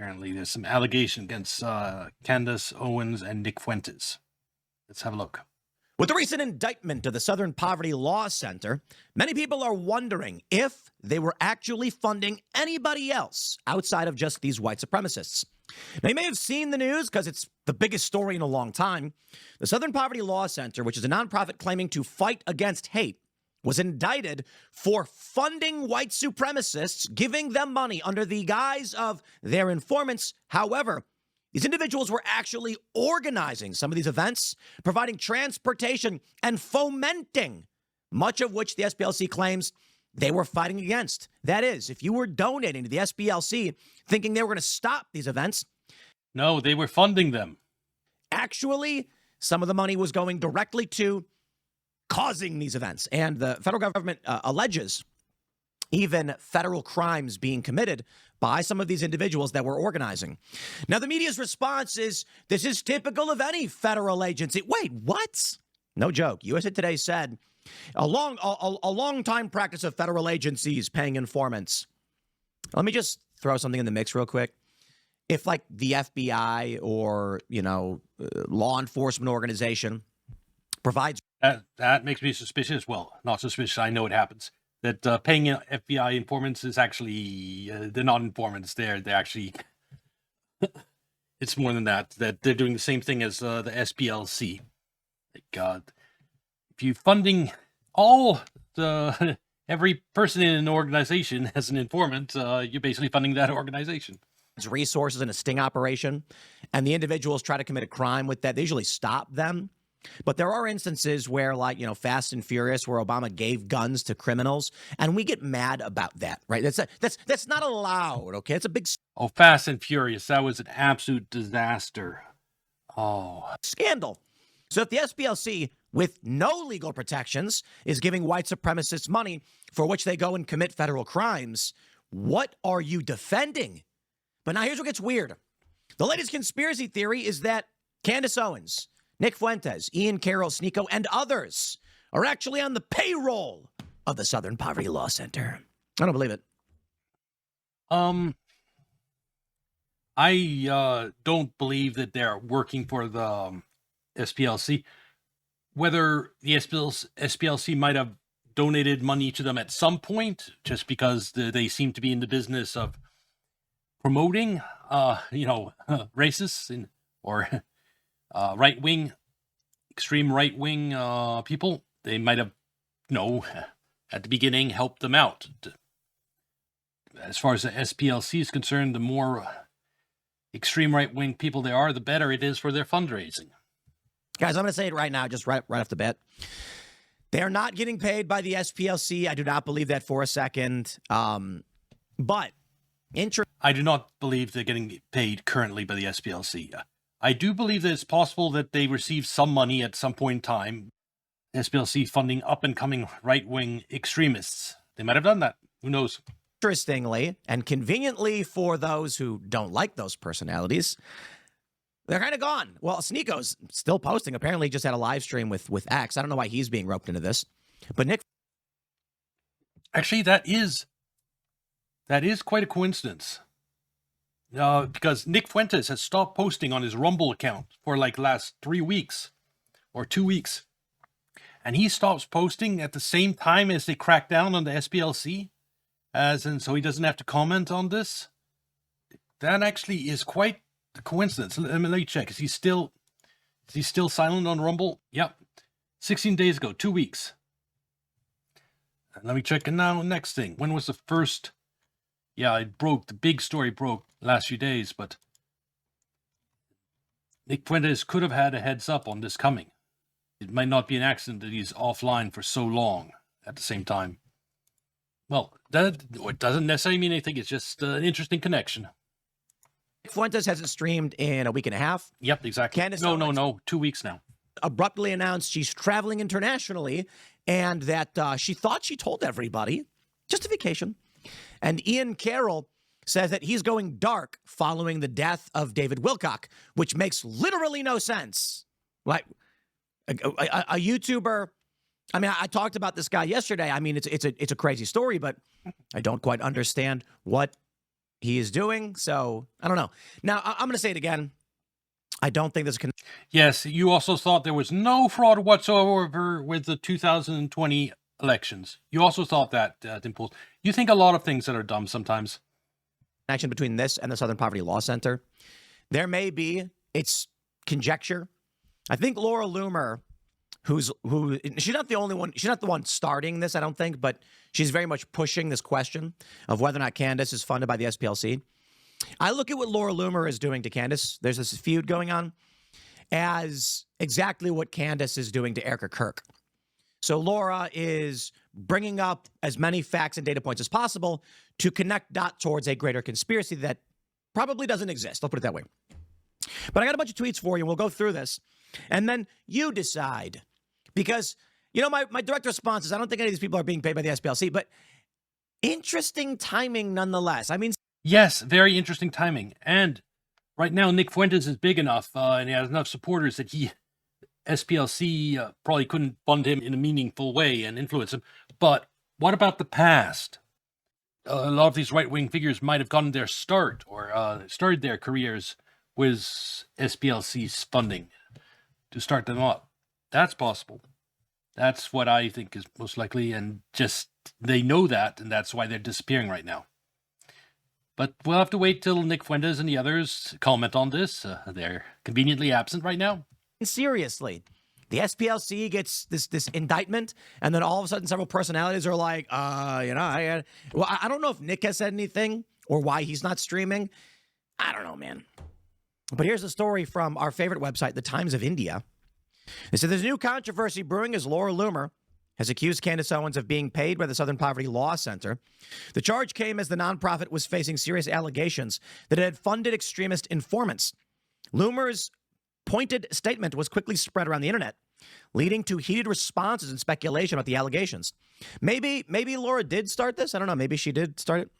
Apparently, there's some allegation against Candace, Owens, and Nick Fuentes. Let's have a look. With the recent indictment of the Southern Poverty Law Center, many people are wondering if they were actually funding anybody else outside of just these white supremacists. Now, you may have seen the news because it's the biggest story in a long time. The Southern Poverty Law Center, which is a nonprofit claiming to fight against hate, was indicted for funding white supremacists, giving them money under the guise of their informants. However, these individuals were actually organizing some of these events, providing transportation and fomenting, much of which the SPLC claims they were fighting against. That is, if you were donating to the SPLC thinking they were going to stop these events. No, they were funding them. Actually, some of the money was going directly to causing these events. And the federal government alleges even federal crimes being committed by some of these individuals that were organizing. Now, the media's response is, this is typical of any federal agency. Wait, what? No joke. USA Today said, a long time practice of federal agencies paying informants. Let me just throw something in the mix real quick. If like the FBI or, law enforcement organization provides... That makes me suspicious. Well, not suspicious. I know it happens. That paying FBI informants is actually, they're not informants. They're actually, it's more than that. That they're doing the same thing as the SPLC. God, if you're funding every person in an organization as an informant, you're basically funding that organization. Resources in a sting operation, and the individuals try to commit a crime with that. They usually stop them. But there are instances where, like, Fast and Furious, where Obama gave guns to criminals, and we get mad about that, right? That's not allowed, okay? It's a big... Oh, Fast and Furious, that was an absolute disaster. Oh. Scandal. So if the SPLC, with no legal protections, is giving white supremacists money for which they go and commit federal crimes, what are you defending? But now here's what gets weird. The latest conspiracy theory is that Candace Owens, Nick Fuentes, Ian Carroll, Sneeko, and others are actually on the payroll of the Southern Poverty Law Center. I don't believe it. I don't believe that they're working for the SPLC. Whether the SPLC might have donated money to them at some point, just because they seem to be in the business of promoting, racists or extreme right-wing people. They might have, at the beginning helped them out. As far as the SPLC is concerned, the more extreme right-wing people there are, the better it is for their fundraising. Guys, I'm going to say it right now, just right off the bat. They're not getting paid by the SPLC. I do not believe that for a second. But I do not believe they're getting paid currently by the SPLC. I do believe that it's possible that they receive some money at some point in time. SPLC funding up-and-coming right-wing extremists. They might have done that. Who knows? Interestingly, and conveniently for those who don't like those personalities, they're kind of gone. Well, Sneeko's still posting. Apparently, he just had a live stream with X. I don't know why he's being roped into this. But Nick... Actually, that is quite a coincidence. Because Nick Fuentes has stopped posting on his Rumble account for like last 3 weeks or 2 weeks. And he stops posting at the same time as they crack down on the SPLC, so he doesn't have to comment on this. That actually is quite a coincidence. Let me check. Is he still silent on Rumble? Yep. 16 days ago, 2 weeks. Let me check. And now, next thing. When was the first... Yeah, the big story broke last few days, but Nick Fuentes could have had a heads up on this coming. It might not be an accident that he's offline for so long at the same time. Well, it doesn't necessarily mean anything. It's just an interesting connection. Nick Fuentes hasn't streamed in a week and a half. Yep, exactly. Candace No, 2 weeks now. Abruptly announced she's traveling internationally and that she thought she told everybody. Just a vacation. And Ian Carroll says that he's going dark following the death of David Wilcock, which makes literally no sense. Like a YouTuber. I mean, I talked about this guy yesterday. I mean, it's a crazy story, but I don't quite understand what he is doing. So I don't know. Now, I'm going to say it again. I don't think this can. Yes, you also thought there was no fraud whatsoever with the 2020 elections. You also thought that, Dimples. You think a lot of things that are dumb sometimes. Connection between this and the Southern Poverty Law Center. There may be. It's conjecture. I think Laura Loomer, she's not the only one. She's not the one starting this, I don't think, but she's very much pushing this question of whether or not Candace is funded by the SPLC. I look at what Laura Loomer is doing to Candace. There's this feud going on as exactly what Candace is doing to Erica Kirk. So Laura is bringing up as many facts and data points as possible to connect dot towards a greater conspiracy that probably doesn't exist. I'll put it that way. But I got a bunch of tweets for you. We'll go through this. And then you decide. Because, my direct response is I don't think any of these people are being paid by the SPLC, but interesting timing nonetheless. I mean, yes, very interesting timing. And right now, Nick Fuentes is big enough and he has enough supporters that SPLC probably couldn't fund him in a meaningful way and influence him. But what about the past? A lot of these right-wing figures might have gotten their start or started their careers with SPLC's funding to start them up. That's possible. That's what I think is most likely, and just they know that, and that's why they're disappearing right now. But we'll have to wait till Nick Fuentes and the others comment on this. They're conveniently absent right now. Seriously, the SPLC gets this indictment, and then all of a sudden several personalities are like, I don't know if Nick has said anything or why he's not streaming. I don't know, man. But here's a story from our favorite website, The Times of India. They said there's a new controversy brewing as Laura Loomer has accused Candace Owens of being paid by the Southern Poverty Law Center. The charge came as the nonprofit was facing serious allegations that it had funded extremist informants. Loomer's pointed statement was quickly spread around the internet, leading to heated responses and speculation about the allegations. Maybe Laura did start this. I don't know. Maybe she did start it.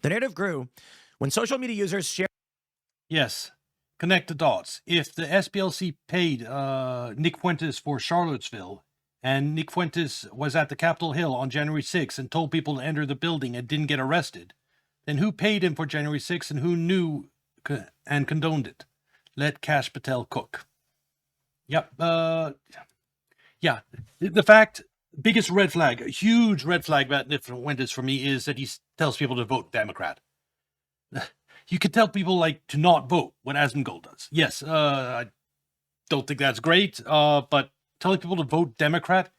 The narrative grew when social media users shared. Yes, connect the dots. If the SPLC paid Nick Fuentes for Charlottesville, and Nick Fuentes was at the Capitol Hill on January 6th and told people to enter the building and didn't get arrested, then who paid him for January 6th and who knew and condoned it? Let Kash Patel cook. Yep. Yeah. The biggest red flag, a huge red flag about Nick Fuentes for me is that he tells people to vote Democrat. You could tell people to not vote what Asmongold does. Yes, I don't think that's great, but telling people to vote Democrat,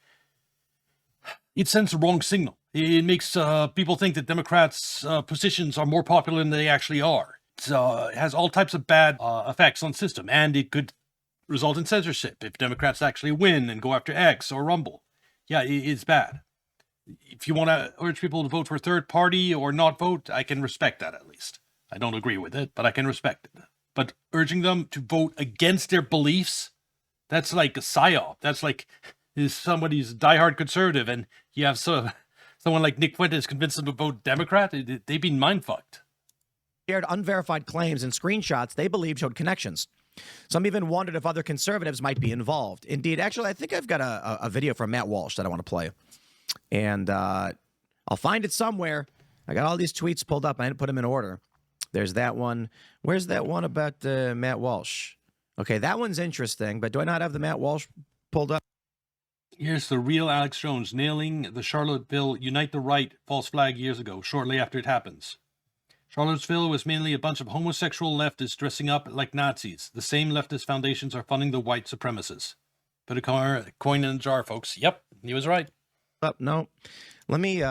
it sends the wrong signal. It makes people think that Democrats' positions are more popular than they actually are. It has all types of bad effects on the system, and it could result in censorship if Democrats actually win and go after X or Rumble. Yeah, it's bad. If you want to urge people to vote for a third party or not vote, I can respect that at least. I don't agree with it, but I can respect it. But urging them to vote against their beliefs, that's like a psyop. That's like somebody's diehard conservative, and you have someone like Nick Fuentes convince them to vote Democrat. They've been mind-fucked. Shared unverified claims and screenshots they believe showed connections. Some even wondered if other conservatives might be involved. Indeed, actually, I think I've got a video from Matt Walsh that I want to play. And I'll find it somewhere. I got all these tweets pulled up. I didn't put them in order. There's that one. Where's that one about Matt Walsh? Okay, that one's interesting, but do I not have the Matt Walsh pulled up? Here's the real Alex Jones nailing the Charlottesville Unite the Right false flag years ago, shortly after it happens. Charlottesville was mainly a bunch of homosexual leftists dressing up like Nazis. The same leftist foundations are funding the white supremacists. Put a coin in the jar, folks. Yep, he was right. No. Let me...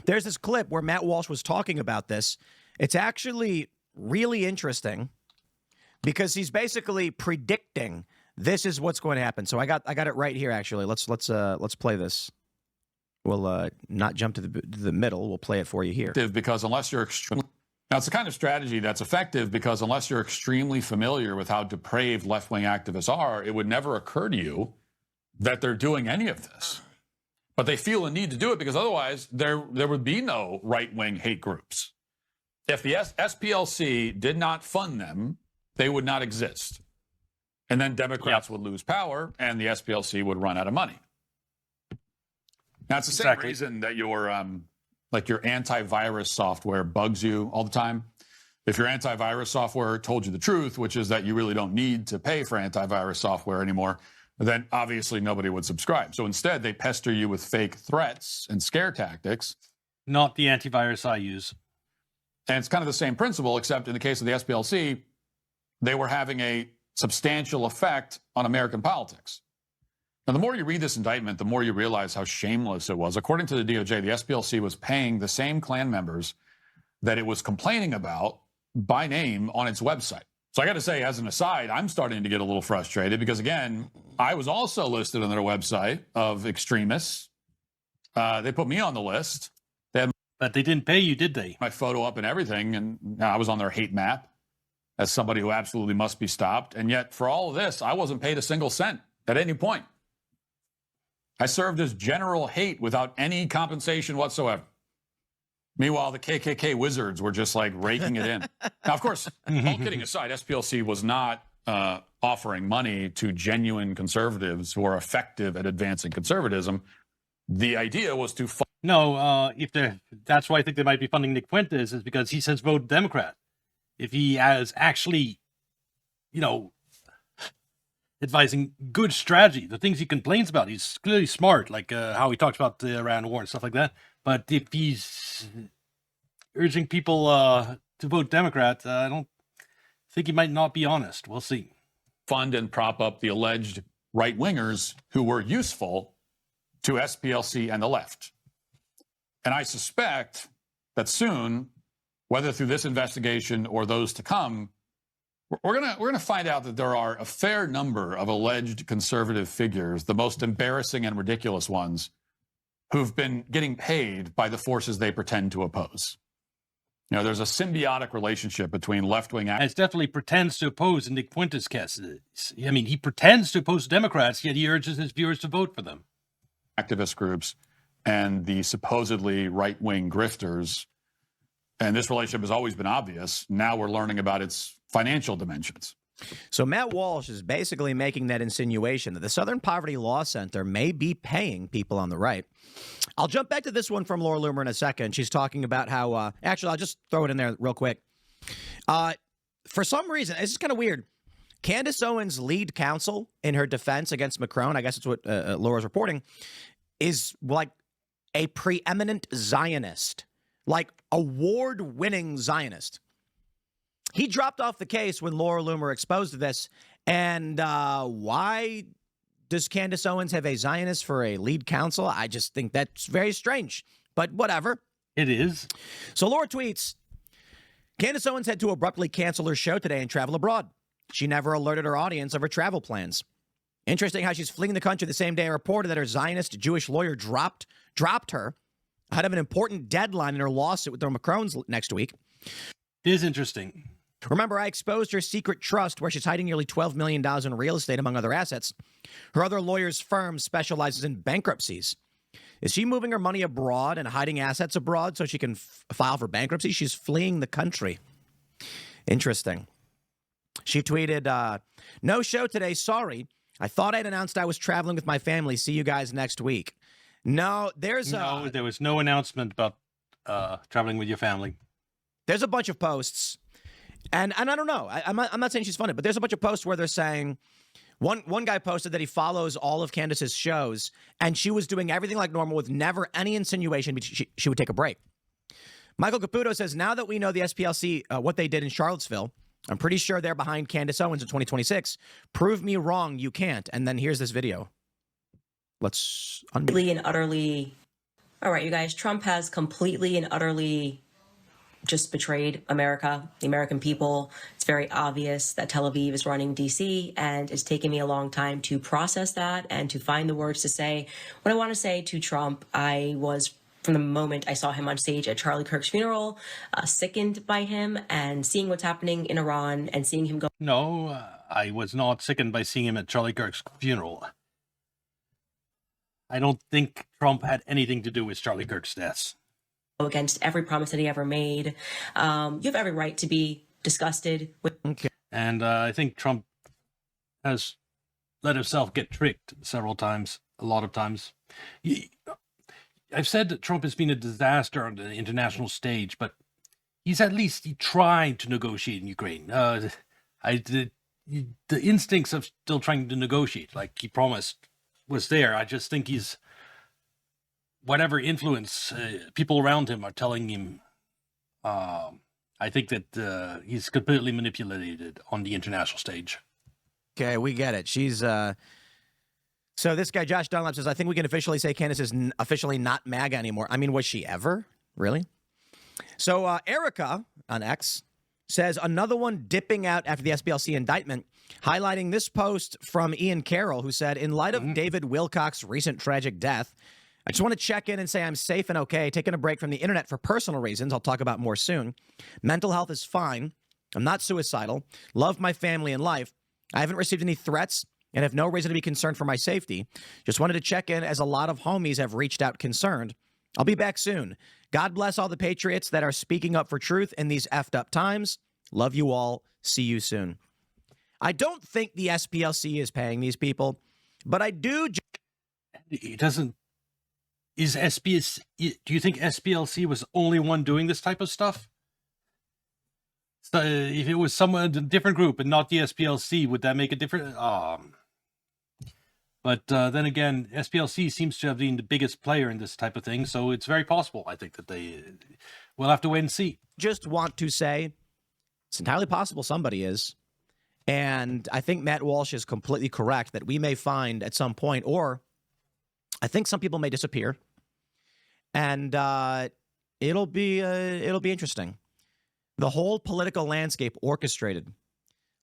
There's this clip where Matt Walsh was talking about this. It's actually really interesting because he's basically predicting this is what's going to happen. So I got it right here. Actually, let's play this. We'll not jump to the middle. We'll play it for you here. Because unless you're extremely now, it's the kind of strategy that's effective because unless you're extremely familiar with how depraved left-wing activists are, it would never occur to you that they're doing any of this. But they feel a need to do it because otherwise there would be no right-wing hate groups. If the SPLC did not fund them, they would not exist. And then Democrats would lose power and the SPLC would run out of money. Now, it's the same reason that your like your antivirus software bugs you all the time, if your antivirus software told you the truth, which is that you really don't need to pay for antivirus software anymore, then obviously nobody would subscribe. So instead, they pester you with fake threats and scare tactics. Not the antivirus I use. And it's kind of the same principle, except in the case of the SPLC, they were having a substantial effect on American politics. Now, the more you read this indictment, the more you realize how shameless it was. According to the DOJ, the SPLC was paying the same Klan members that it was complaining about by name on its website. So I got to say, as an aside, I'm starting to get a little frustrated because, again, I was also listed on their website of extremists. They put me on the list. They had But they didn't pay you, did they? my photo up and everything, and I was on their hate map as somebody who absolutely must be stopped. And yet, for all of this, I wasn't paid a single cent at any point. I served as general hate without any compensation whatsoever. Meanwhile, the KKK wizards were just like raking it in. Now, of course, all kidding aside, SPLC was not offering money to genuine conservatives who are effective at advancing conservatism. The idea was to No, that's why I think they might be funding Nick Fuentes, is because he says vote Democrat. If he has actually, advising good strategy, the things he complains about, he's clearly smart, like how he talks about the Iran war and stuff like that. But if he's urging people to vote Democrat, I don't think he might not be honest. We'll see. fund and prop up the alleged right-wingers who were useful to SPLC and the left. And I suspect that soon, whether through this investigation or those to come, we're gonna find out that there are a fair number of alleged conservative figures, the most embarrassing and ridiculous ones, who've been getting paid by the forces they pretend to oppose. There's a symbiotic relationship between left-wing And it definitely pretends to oppose in Nick Fuentes' case. I mean, he pretends to oppose Democrats, yet he urges his viewers to vote for them. activist groups and the supposedly right-wing grifters. And this relationship has always been obvious. Now we're learning about its financial dimensions. So Matt Walsh is basically making that insinuation that the Southern Poverty Law Center may be paying people on the right. I'll jump back to this one from Laura Loomer in a second. She's talking about how, actually, I'll just throw it in there real quick. For some reason, this is kind of weird. Candace Owens' lead counsel in her defense against Macron, I guess it's what Laura's reporting, is like a preeminent Zionist, like award-winning Zionist. He dropped off the case when Laura Loomer exposed this. And why does Candace Owens have a Zionist for a lead counsel? I just think that's very strange, but whatever. It is. So Laura tweets, Candace Owens had to abruptly cancel her show today and travel abroad. She never alerted her audience of her travel plans. Interesting how she's fleeing the country the same day I reported that her Zionist Jewish lawyer dropped her ahead of an important deadline in her lawsuit with the Macrons next week. It is interesting. Remember, I exposed her secret trust where she's hiding nearly $12 million in real estate, among other assets. Her other lawyer's firm specializes in bankruptcies. Is she moving her money abroad and hiding assets abroad so she can file for bankruptcy? She's fleeing the country. Interesting. She tweeted, no show today, sorry. I thought I'd announced I was traveling with my family. See you guys next week. No, there was no announcement about traveling with your family. There's a bunch of posts. And I don't know. I'm not saying she's funny, but there's a bunch of posts where they're saying one guy posted that he follows all of Candace's shows, and she was doing everything like normal with never any insinuation she would take a break. Michael Caputo says, now that we know the SPLC, what they did in Charlottesville, I'm pretty sure they're behind Candace Owens in 2026. Prove me wrong, you can't. And then here's this video. Let's completely and utterly. All right, you guys, Trump has completely and utterly just betrayed America, the American people. It's very obvious that Tel Aviv is running DC, and it's taken me a long time to process that and to find the words to say what I want to say to Trump. I was, from the moment I saw him on stage at Charlie Kirk's funeral, sickened by him and seeing what's happening in Iran and seeing him go. No, I was not sickened by seeing him at Charlie Kirk's funeral. I don't think Trump had anything to do with Charlie Kirk's death. Against every promise that he ever made. You have every right to be disgusted with. Okay. And I think Trump has let himself get tricked several times, a lot of times. I've said that Trump has been a disaster on the international stage, but he's at least trying to negotiate in Ukraine. The instincts of still trying to negotiate, like he promised, was there. I just think he's whatever influence people around him are telling him. I think that he's completely manipulated on the international stage. Okay, we get it. She's so this guy Josh Dunlap says, I think we can officially say Candace is officially not MAGA anymore. I mean, was she ever? Really? So Erica on X says another one dipping out after the SPLC indictment, highlighting this post from Ian Carroll, who said, in light of David Wilcox's recent tragic death, I just want to check in and say I'm safe and okay, taking a break from the internet for personal reasons. I'll talk about more soon. Mental health is fine. I'm not suicidal. Love my family and life. I haven't received any threats and have no reason to be concerned for my safety. Just wanted to check in as a lot of homies have reached out concerned. I'll be back soon. God bless all the patriots that are speaking up for truth in these effed up times. Love you all. See you soon. I don't think the SPLC is paying these people, but I do. It doesn't. Is SPLC? Do you think SPLC was the only one doing this type of stuff? So if it was someone, a different group, and not the SPLC, would that make a difference? But then again, SPLC seems to have been the biggest player in this type of thing, so it's very possible. I think that we'll have to wait and see. Just want to say it's entirely possible somebody is. And I think Matt Walsh is completely correct that we may find at some point, or I think some people may disappear, and it'll be interesting. The whole political landscape orchestrated.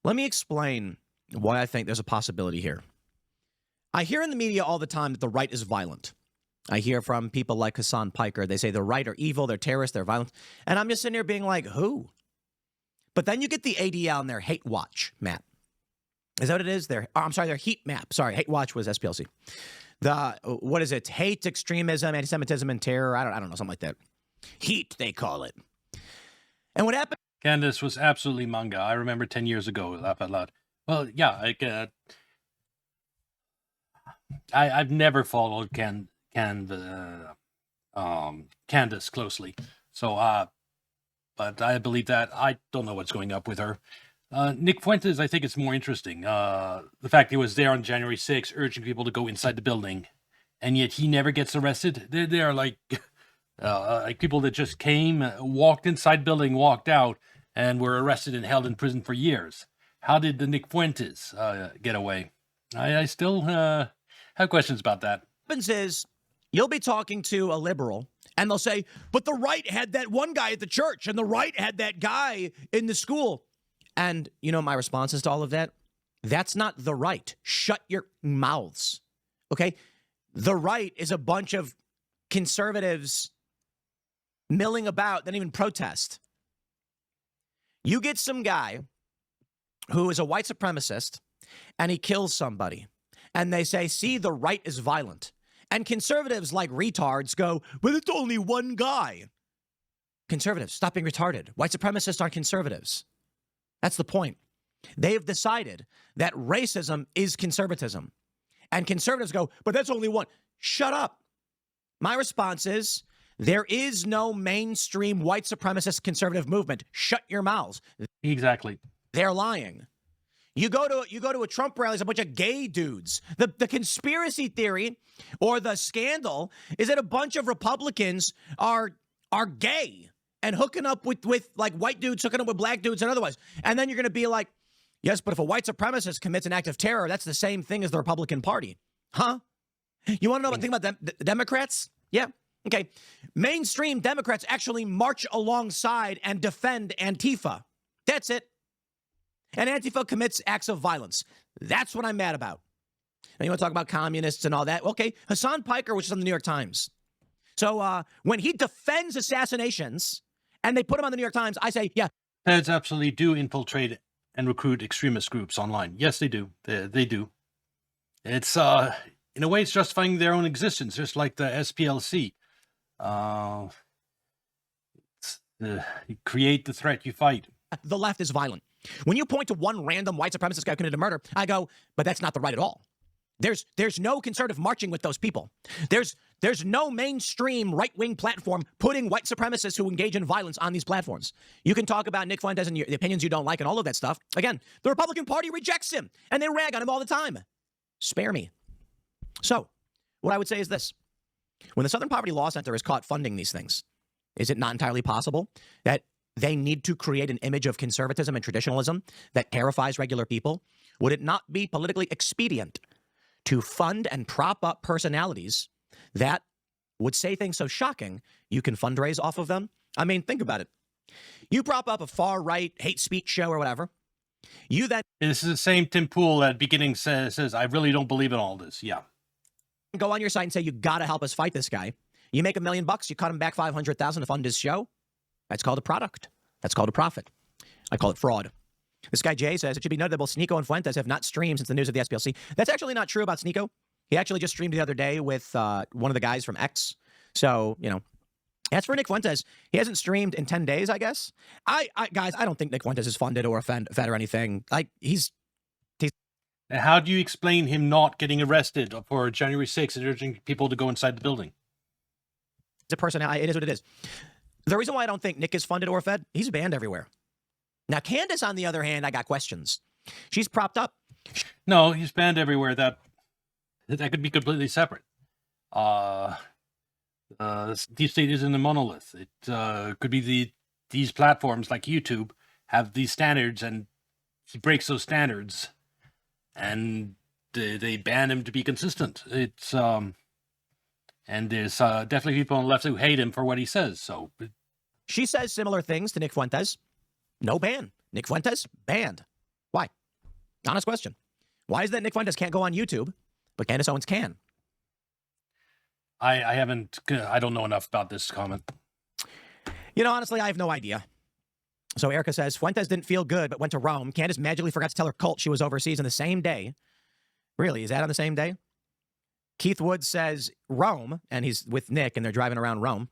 Let me explain why I think there's a possibility here. I hear in the media all the time that the right is violent. I hear from people like Hassan Piker. They say the right are evil, they're terrorists, they're violent. And I'm just sitting here being like, who? But then you get the ADL and their hate watch map. Is that what it is? Their heat map. Sorry, hate watch was SPLC. What is it? Hate, extremism, anti-Semitism, and terror. I don't know, something like that. Heat, they call it. And what happened? Candace was absolutely manga. I remember 10 years ago, laugh out loud. Well, yeah, I've never followed Candace closely. So, but I believe that. I don't know what's going up with her. Nick Fuentes, I think it's more interesting. The fact he was there on January 6th, urging people to go inside the building, and yet he never gets arrested. They are like people that just came, walked inside the building, walked out, and were arrested and held in prison for years. How did the Nick Fuentes get away? I still have questions about that. What happens is you'll be talking to a liberal, and they'll say, but the right had that one guy at the church, and the right had that guy in the school. And you know my responses to all of that? That's not the right. Shut your mouths. Okay? The right is a bunch of conservatives milling about that even protest. You get some guy who is a white supremacist and he kills somebody. And they say, see, the right is violent. And conservatives like retards go, but it's only one guy. Conservatives, stop being retarded. White supremacists aren't conservatives. That's the point. They have decided that racism is conservatism. And conservatives go, but that's only one. Shut up. My response is, there is no mainstream white supremacist conservative movement. Shut your mouths. Exactly. They're lying. You go to a Trump rally, there's a bunch of gay dudes. The conspiracy theory or the scandal is that a bunch of Republicans are gay and hooking up with like white dudes, hooking up with black dudes and otherwise. And then you're going to be like, yes, but if a white supremacist commits an act of terror, that's the same thing as the Republican Party. Huh? You want to know what thing about the Democrats? Yeah. Okay. Mainstream Democrats actually march alongside and defend Antifa. That's it. And Antifa commits acts of violence. That's what I'm mad about. Now, you want to talk about communists and all that? Okay. Hassan Piker, which is on the New York Times. So when he defends assassinations and they put him on the New York Times, I say, yeah. Feds absolutely do infiltrate and recruit extremist groups online. Yes, they do. They do. It's, in a way, it's justifying their own existence, just like the SPLC. You create the threat, you fight. The left is violent. When you point to one random white supremacist guy who committed a murder, I go, but that's not the right at all. There's no conservative marching with those people. There's no mainstream right-wing platform putting white supremacists who engage in violence on these platforms. You can talk about Nick Fuentes and the opinions you don't like and all of that stuff. Again, the Republican Party rejects him, and they rag on him all the time. Spare me. So, what I would say is this. When the Southern Poverty Law Center is caught funding these things, is it not entirely possible that they need to create an image of conservatism and traditionalism that terrifies regular people? Would it not be politically expedient to fund and prop up personalities that would say things so shocking you can fundraise off of them? I mean, think about it. You prop up a far-right hate speech show or whatever. You then This is the same Tim Pool at beginning says, I really don't believe in all this. Yeah. go on your site and say, you got to help us fight this guy. You make $1 million, you cut him back $500,000 to fund his show. That's called a product. That's called a profit. I call it fraud. This guy Jay says it should be noted that both Sneeko and Fuentes have not streamed since the news of the SPLC. That's actually not true about Sneeko. He actually just streamed the other day with one of the guys from X. So, you know, as for Nick Fuentes, he hasn't streamed in 10 days, I guess. Guys, I don't think Nick Fuentes is funded or fed or anything. Like, he's How do you explain him not getting arrested for January 6th and urging people to go inside the building? a personality. It is what it is. The reason why I don't think Nick is funded or fed, he's banned everywhere. Now, Candace, on the other hand, I got questions. She's propped up. No, he's banned everywhere. That could be completely separate. Deep state isn't a monolith. It could be these platforms like YouTube have these standards, and he breaks those standards, and they ban him to be consistent. It's and there's definitely people on the left who hate him for what he says. So She says similar things to Nick Fuentes. No ban. Nick Fuentes, banned. Why? Honest question. Why is that Nick Fuentes can't go on YouTube, but Candace Owens can? I don't know enough about this comment. You know, honestly, I have no idea. So Erica says, Fuentes didn't feel good, but went to Rome. Candace magically forgot to tell her cult she was overseas on the same day. Really? Is that on the same day? Keith Woods says Rome, and he's with Nick, and they're driving around Rome.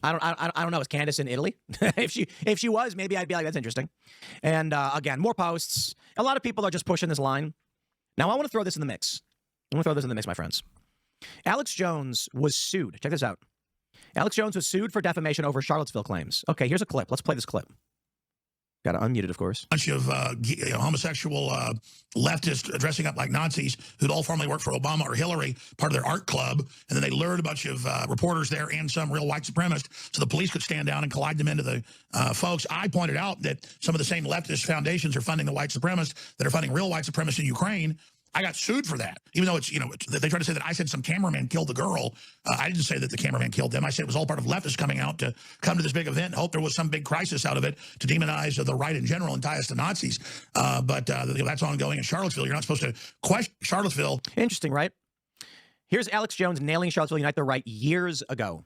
I don't know. Is Candace in Italy? if she was, maybe I'd be like, that's interesting. And again, more posts. A lot of people are just pushing this line. Now, I want to throw this in the mix. My friends. Alex Jones was sued. Check this out. Alex Jones was sued for defamation over Charlottesville claims. Okay, here's a clip. Let's play this clip. Got to unmute it, of course. Bunch of homosexual leftists dressing up like Nazis who'd all formerly worked for Obama or Hillary, part of their art club, and then they lured a bunch of reporters there and some real white supremacists so the police could stand down and collide them into the folks. I pointed out that some of the same leftist foundations are funding the white supremacists that are funding real white supremacists in Ukraine. I got sued for that, even though they try to say that I said some cameraman killed the girl. I didn't say that the cameraman killed them. I said it was all part of leftists coming out to come to this big event and hope there was some big crisis out of it to demonize the right in general and tie us to Nazis. But that's ongoing in Charlottesville. You're not supposed to question Charlottesville. Interesting, right? Here's Alex Jones nailing Charlottesville Unite the Right years ago.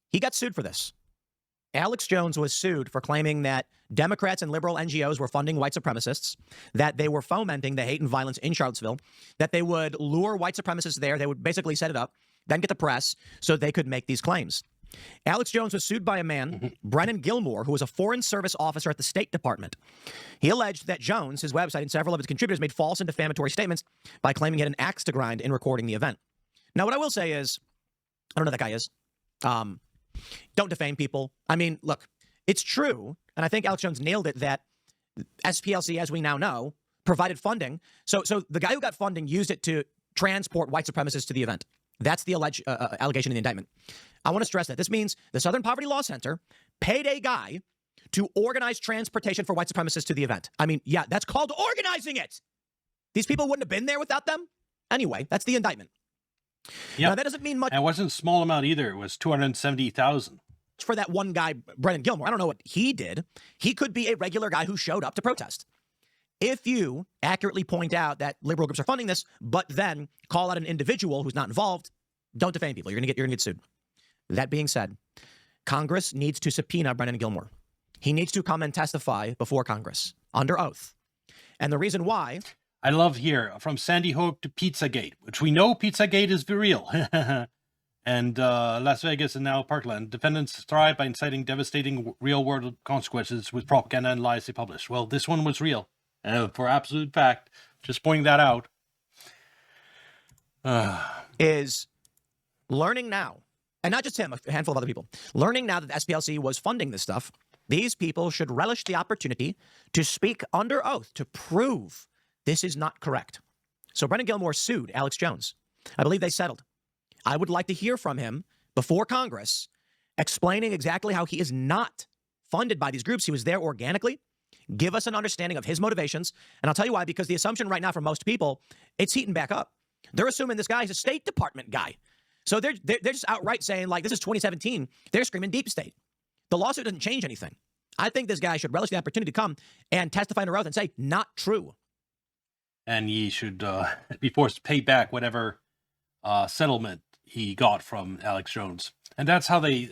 He got sued for this. Alex Jones was sued for claiming that Democrats and liberal NGOs were funding white supremacists, that they were fomenting the hate and violence in Charlottesville, that they would lure white supremacists there. They would basically set it up, then get the press so they could make these claims. Alex Jones was sued by a man, Brennan Gilmore, who was a Foreign Service officer at the State Department. He alleged that Jones, his website, and several of his contributors made false and defamatory statements by claiming he had an axe to grind in recording the event. Now, what I will say is, I don't know who that guy is. Don't defame people. I mean, look, it's true, and I think Alex Jones nailed it, that SPLC, as we now know, provided funding. So the guy who got funding used it to transport white supremacists to the event. That's the alleged allegation in the indictment. I want to stress that. This means the Southern Poverty Law Center paid a guy to organize transportation for white supremacists to the event. I mean, yeah, that's called organizing it. These people wouldn't have been there without them. Anyway, that's the indictment. Yeah, now, that doesn't mean much. And it wasn't a small amount either. It was 270,000 for that one guy, Brennan Gilmore. I don't know what he did. He could be a regular guy who showed up to protest. If you accurately point out that liberal groups are funding this, but then call out an individual who's not involved, don't defame people. You're gonna get sued. That being said, Congress needs to subpoena Brennan Gilmore. He needs to come and testify before Congress under oath. And the reason why. I love here, from Sandy Hook to Pizzagate, which we know Pizzagate is real. And Las Vegas and now Parkland. Defendants thrive by inciting devastating real-world consequences with propaganda and lies they publish. Well, this one was real, for absolute fact. Just pointing that out. is learning now, and not just him, a handful of other people, learning now that the SPLC was funding this stuff. These people should relish the opportunity to speak under oath to prove this is not correct. So Brennan Gilmore sued Alex Jones. I believe they settled. I would like to hear from him before Congress explaining exactly how he is not funded by these groups. He was there organically. Give us an understanding of his motivations. And I'll tell you why, because the assumption right now for most people, it's heating back up. They're assuming this guy is a State Department guy. So they're just outright saying, like, this is 2017. They're screaming deep state. The lawsuit doesn't change anything. I think this guy should relish the opportunity to come and testify under oath and say, not true. And he should be forced to pay back whatever settlement he got from Alex Jones. And that's how they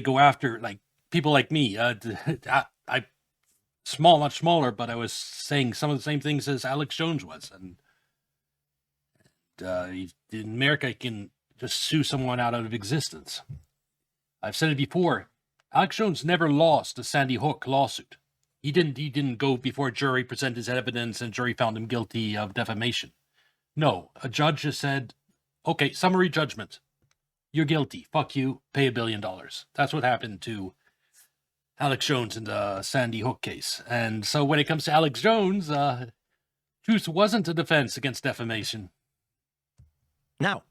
go after, like, people like me. I small, much smaller, but I was saying some of the same things as Alex Jones was. And in America, you can just sue someone out of existence. I've said it before. Alex Jones never lost a Sandy Hook lawsuit. He didn't go before a jury, present his evidence, and jury found him guilty of defamation. No, a judge just said, okay, summary judgment. You're guilty. Fuck you. Pay $1 billion. That's what happened to Alex Jones in the Sandy Hook case. And so when it comes to Alex Jones, truth wasn't a defense against defamation. Now,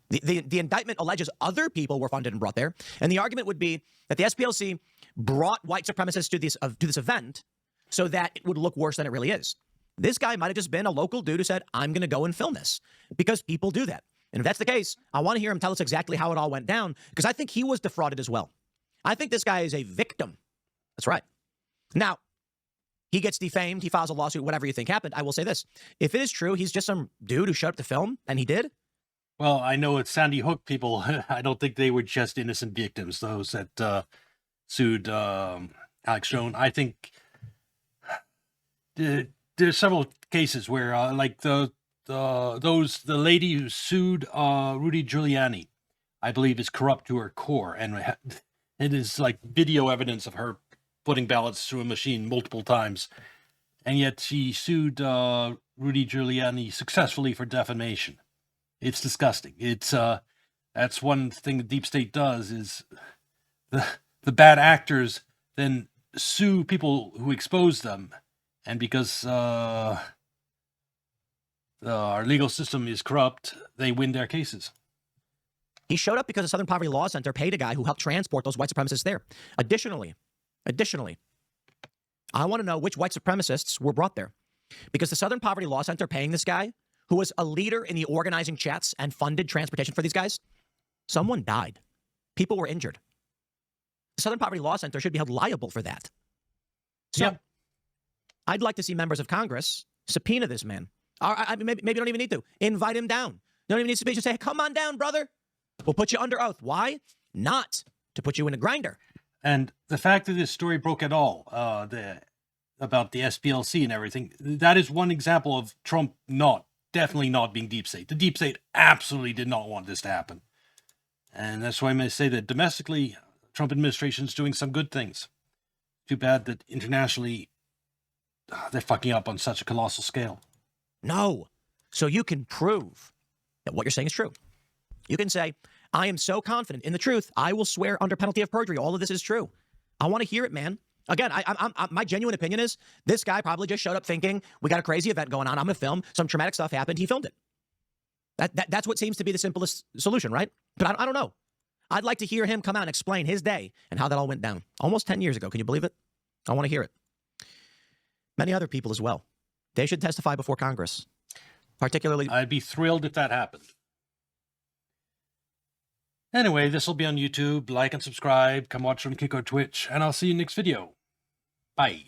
the indictment alleges other people were funded and brought there, and the argument would be that the SPLC brought white supremacists to this event so that it would look worse than it really is. This guy might have just been a local dude who said, I'm going to go and film this, because people do that. And if that's the case, I want to hear him tell us exactly how it all went down, because I think he was defrauded as well. I think this guy is a victim. That's right. Now, he gets defamed, he files a lawsuit, whatever you think happened. I will say this. If it is true, he's just some dude who showed up to film, and he did. Well, I know it's Sandy Hook people. I don't think they were just innocent victims, those that sued Alex Jones. I think there's several cases where, like the lady who sued Rudy Giuliani, I believe, is corrupt to her core, and it is like video evidence of her putting ballots through a machine multiple times, and yet she sued Rudy Giuliani successfully for defamation. It's disgusting. It's that's one thing the deep state does, is the bad actors then sue people who expose them, and because our legal system is corrupt, they win their cases. He showed up because the Southern Poverty Law Center paid a guy who helped transport those white supremacists there. Additionally, I want to know which white supremacists were brought there, because the Southern Poverty Law Center paying this guy, who was a leader in the organizing chats and funded transportation for these guys, someone died. People were injured. The Southern Poverty Law Center should be held liable for that. So, Yep. I'd like to see members of Congress subpoena this man. Maybe you don't even need to. Invite him down. You don't even need to just say, hey, come on down, brother. We'll put you under oath. Why? Not to put you in a grinder. And the fact that this story broke at all, about the SPLC and everything, that is one example of Trump definitely not being deep state. The deep state absolutely did not want this to happen. And that's why I may say that domestically, Trump administration is doing some good things. Too bad that internationally, they're fucking up on such a colossal scale. No. So you can prove that what you're saying is true. You can say, I am so confident in the truth, I will swear under penalty of perjury all of this is true. I want to hear it, man. Again, my genuine opinion is this guy probably just showed up thinking, we got a crazy event going on, I'm going to film, some traumatic stuff happened, he filmed it. That's what seems to be the simplest solution, right? But I don't know. I'd like to hear him come out and explain his day and how that all went down. Almost 10 years ago. Can you believe it? I want to hear it. Many other people as well. They should testify before Congress. Particularly, I'd be thrilled if that happened. Anyway, this will be on YouTube. Like and subscribe. Come watch on Kick or Twitch. And I'll see you next video. Bye.